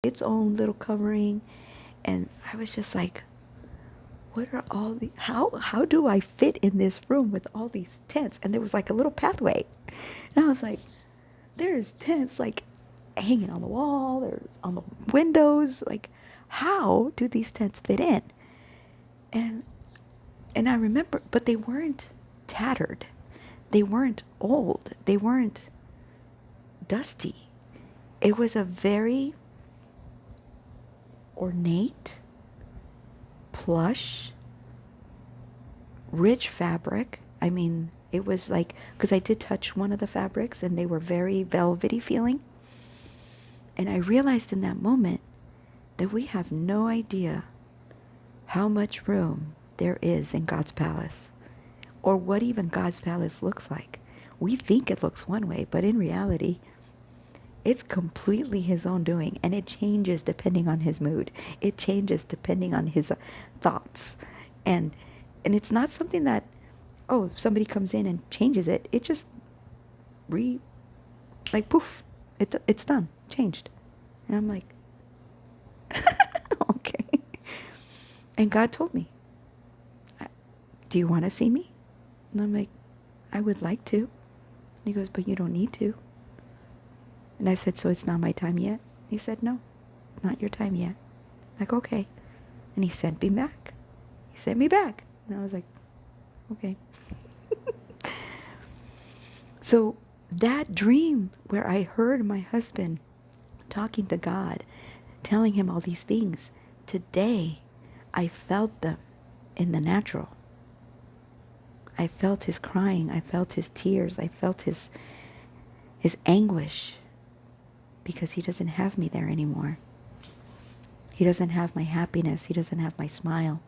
its own little covering. And I was just like, what are all the, how do I fit in this room with all these tents? And there was like a little pathway. And I was like, there's tents like hanging on the wall, there's on the windows. Like, how do these tents fit in? And and I remember, but they weren't tattered. They weren't old. They weren't dusty. It was a very ornate, plush, rich fabric. I mean, it was like, because I did touch one of the fabrics and they were very velvety feeling. And I realized in that moment that we have no idea how much room there is in God's palace, or what even God's palace looks like. We think it looks one way, but in reality, it's completely his own doing, and it changes depending on his mood. It changes depending on his thoughts. And it's not something that, oh, if somebody comes in and changes it, it just like poof, it's done, changed. And I'm like, okay. And God told me, do you want to see me? And I'm like, I would like to. And he goes, but you don't need to. And I said, so it's not my time yet? He said, no, not your time yet. I'm like, okay. And he sent me back. He sent me back. And I was like, okay. So that dream where I heard my husband talking to God, telling him all these things, today I felt them in the natural. I felt his crying. I felt his tears. I felt his anguish, because he doesn't have me there anymore. He doesn't have my happiness. He doesn't have my smile.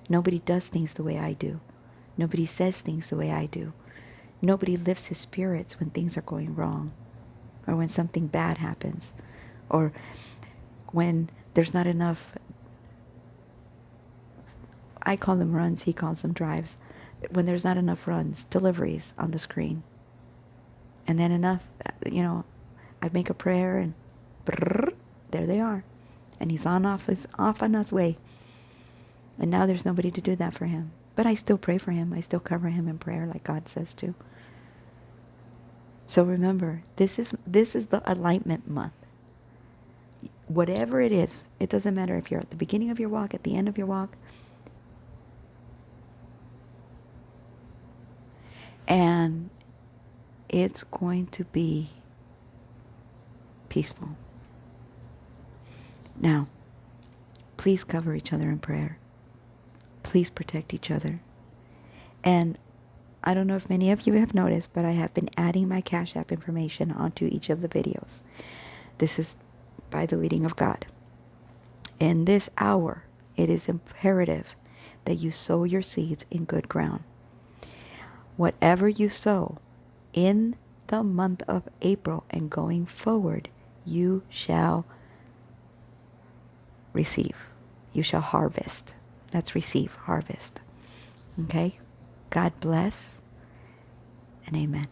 Nobody does things the way I do. Nobody says things the way I do. Nobody lifts his spirits when things are going wrong, or when something bad happens, or when there's not enough, I call them runs, he calls them drives, when there's not enough runs, deliveries on the screen. And then enough, I make a prayer and brrr, there they are. And he's off on his way. And now there's nobody to do that for him. But I still pray for him. I still cover him in prayer like God says to. So remember, this is the alignment month. Whatever it is, it doesn't matter if you're at the beginning of your walk, at the end of your walk. And it's going to be peaceful. Now, please cover each other in prayer. Please protect each other. And I don't know if many of you have noticed, but I have been adding my Cash App information onto each of the videos. This is by the leading of God. In this hour, it is imperative that you sow your seeds in good ground. Whatever you sow in the month of April and going forward, you shall receive. You shall harvest. That's receive, harvest. Okay? God bless and amen.